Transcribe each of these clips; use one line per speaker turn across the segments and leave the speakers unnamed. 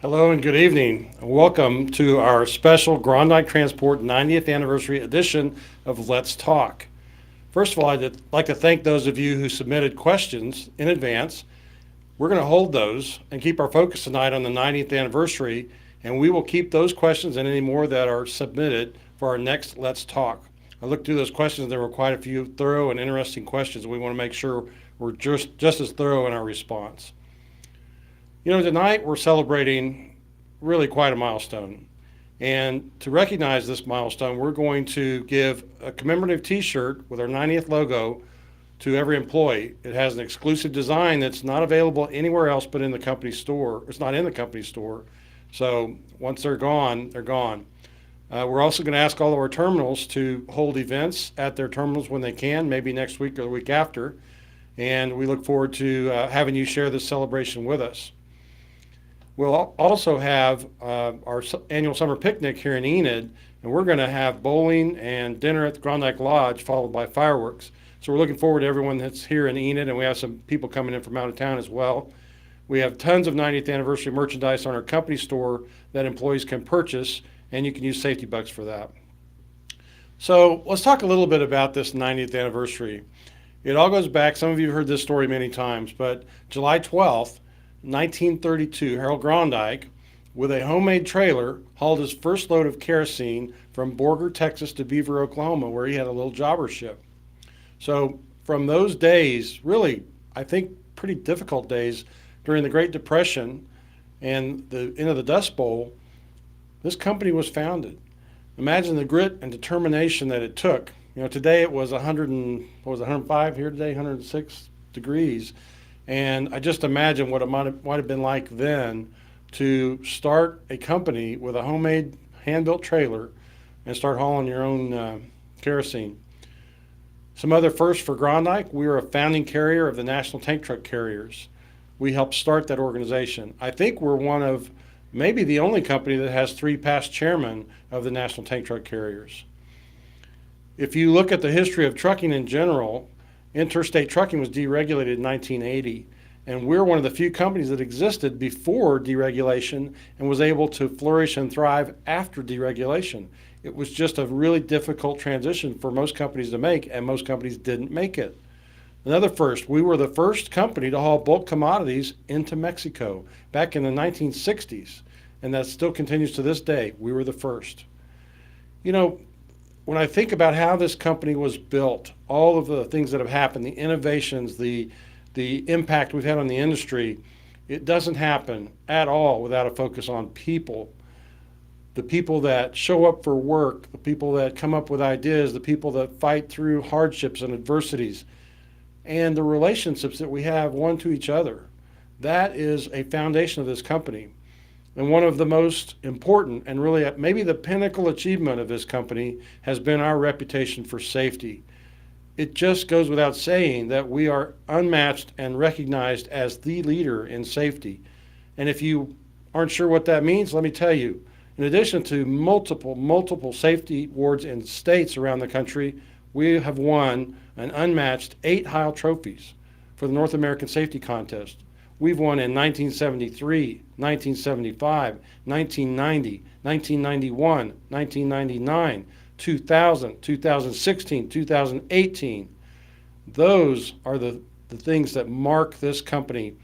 Hello and good evening. Welcome to our special Grondike Transport 90th anniversary edition of Let's Talk. First of all, I'd like to thank those of you who submitted questions in advance. We're going to hold those and keep our focus tonight on the 90th anniversary, and we will keep those questions and any more that are submitted for our next Let's Talk. I looked through those questions. There were quite a few thorough and interesting questions. We want to make sure we're just as thorough in our response. Tonight we're celebrating really quite a milestone. And to recognize this milestone, we're going to give a commemorative t-shirt with our 90th logo to every employee. It has an exclusive design that's not available anywhere else but in the company store. It's not in the company store. So once they're gone, they're gone. We're also going to ask all of our terminals to hold events at their terminals when they can, maybe next week or the week after. And we look forward to having you share this celebration with us. We'll also have our annual summer picnic here in Enid, and we're going to have bowling and dinner at the Grondike Lodge, followed by fireworks. So we're looking forward to everyone that's here in Enid, and we have some people coming in from out of town as well. We have tons of 90th anniversary merchandise on our company store that employees can purchase, and you can use safety bucks for that. So let's talk a little bit about this 90th anniversary. It all goes back, some of you have heard this story many times, but July 12th, 1932, Harold Grondike, with a homemade trailer, hauled his first load of kerosene from Borger, Texas to Beaver, Oklahoma, where he had a little jobbership. So from those days, really, I think pretty difficult days during the Great Depression and the end of the Dust Bowl, this company was founded. Imagine the grit and determination that it took. Today it was 105 here today, 106 degrees. And I just imagine what it might have been like then to start a company with a homemade hand-built trailer and start hauling your own kerosene. Some other firsts for Grondike: we were a founding carrier of the National Tank Truck Carriers. We helped start that organization. I think we're one of maybe the only company that has 3 past chairmen of the National Tank Truck Carriers. If you look at the history of trucking in general, interstate trucking was deregulated in 1980, and we're one of the few companies that existed before deregulation and was able to flourish and thrive after deregulation. It was just a really difficult transition for most companies to make, and most companies didn't make it. Another first, we were the first company to haul bulk commodities into Mexico back in the 1960s, and that still continues to this day. We were the first. When I think about how this company was built, all of the things that have happened, the innovations, the impact we've had on the industry, it doesn't happen at all without a focus on people. The people that show up for work, the people that come up with ideas, the people that fight through hardships and adversities, and the relationships that we have one to each other. That is a foundation of this company. And one of the most important and really maybe the pinnacle achievement of this company has been our reputation for safety. It just goes without saying that we are unmatched and recognized as the leader in safety. And if you aren't sure what that means, let me tell you. In addition to multiple safety awards in states around the country, we have won an unmatched 8 Heil trophies for the North American Safety Contest. We've won in 1973, 1975, 1990, 1991, 1999, 2000, 2016, 2018. Those are the things that mark this company.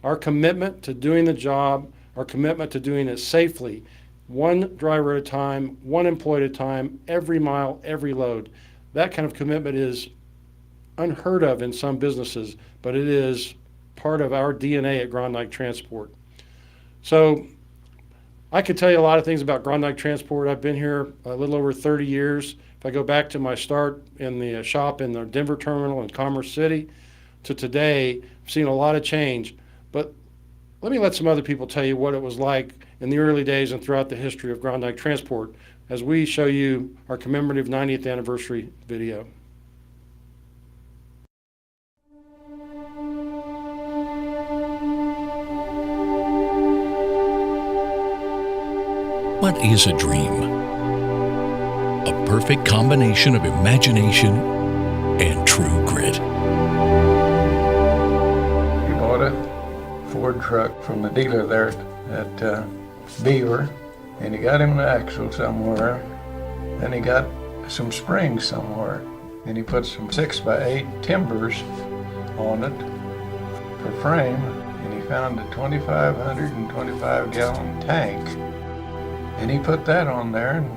Our commitment to doing the job, our commitment to doing it safely, one driver at a time, one employee at a time, every mile, every load. That kind of commitment is unheard of in some businesses, but it is part of our DNA at Grondike Transport. So I could tell you a lot of things about Grondike Transport. I've been here a little over 30 years. If I go back to my start in the shop in the Denver terminal in Commerce City to today, I've seen a lot of change. But let me let some other people tell you what it was like in the early days and throughout the history of Grondike Transport as we show you our commemorative 90th anniversary video.
What is a dream? A perfect combination of imagination and true grit.
We bought a Ford truck from the dealer there at beaver, and he got him an axle somewhere. Then he got some springs somewhere, and he put some 6x8 timbers on it for frame, and he found a 2,525 gallon tank, and he put that on there and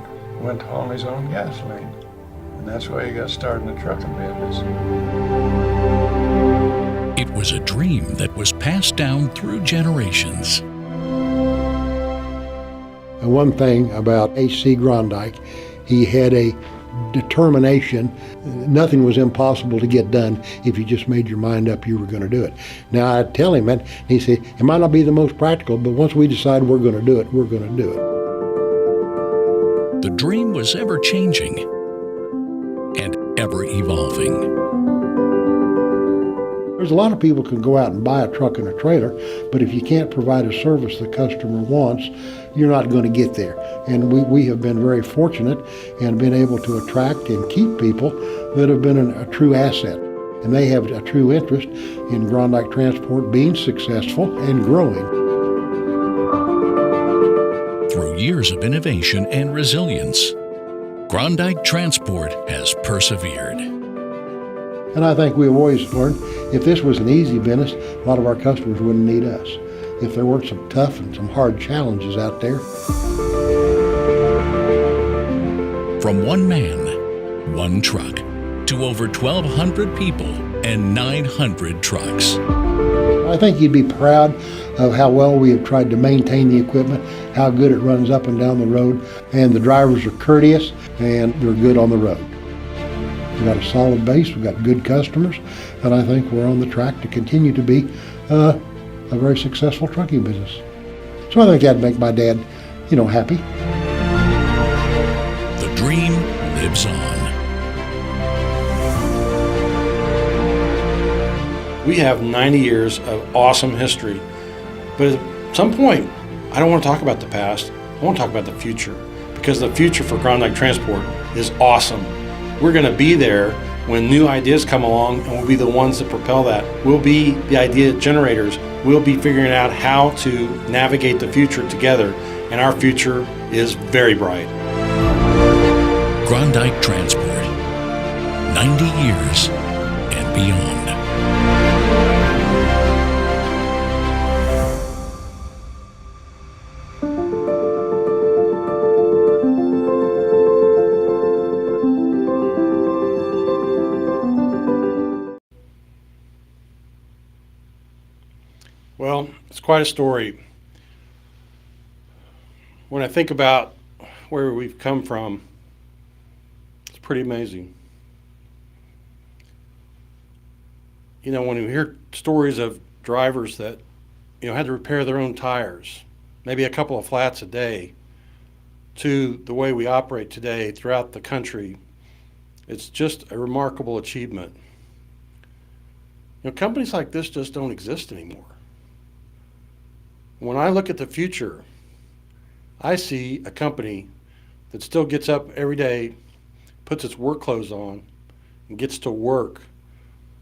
went hauling his own gasoline. And that's why he got started in the trucking business.
It was a dream that was passed down through generations.
And one thing about H.C. Grondike, he had a determination. Nothing was impossible to get done if you just made your mind up you were going to do it. Now, I tell him that, and he said, it might not be the most practical, but once we decide we're going to do it, we're going to do it.
The dream was ever changing and ever evolving.
There's a lot of people can go out and buy a truck and a trailer, but if you can't provide a service the customer wants, you're not going to get there. And we have been very fortunate and been able to attract and keep people that have been a true asset. And they have a true interest in Grondike Transport being successful and growing.
Through years of innovation and resilience, Grondike Transport has persevered.
And I think we've always learned, if this was an easy business, a lot of our customers wouldn't need us. If there weren't some tough and some hard challenges out there.
From one man, one truck, to over 1,200 people and 900 trucks.
I think you'd be proud of how well we have tried to maintain the equipment, how good it runs up and down the road, and the drivers are courteous and they're good on the road. We've got a solid base, we've got good customers, and I think we're on the track to continue to be a very successful trucking business. So I think that'd make my dad, happy.
The dream lives on.
We have 90 years of awesome history, but at some point, I don't want to talk about the past. I want to talk about the future, because the future for Grondike Transport is awesome. We're going to be there when new ideas come along, and we'll be the ones that propel that. We'll be the idea generators. We'll be figuring out how to navigate the future together, and our future is very bright.
Grondike Transport, 90 years and beyond.
Well, it's quite a story. When I think about where we've come from, it's pretty amazing. When you hear stories of drivers that, had to repair their own tires, maybe a couple of flats a day, to the way we operate today throughout the country, it's just a remarkable achievement. Companies like this just don't exist anymore. When I look at the future, I see a company that still gets up every day, puts its work clothes on, and gets to work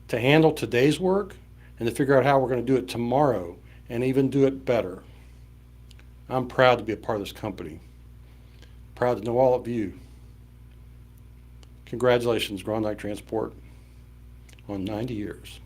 to handle today's work and to figure out how we're going to do it tomorrow and even do it better. I'm proud to be a part of this company. Proud to know all of you. Congratulations, Grondike Transport, on 90 years.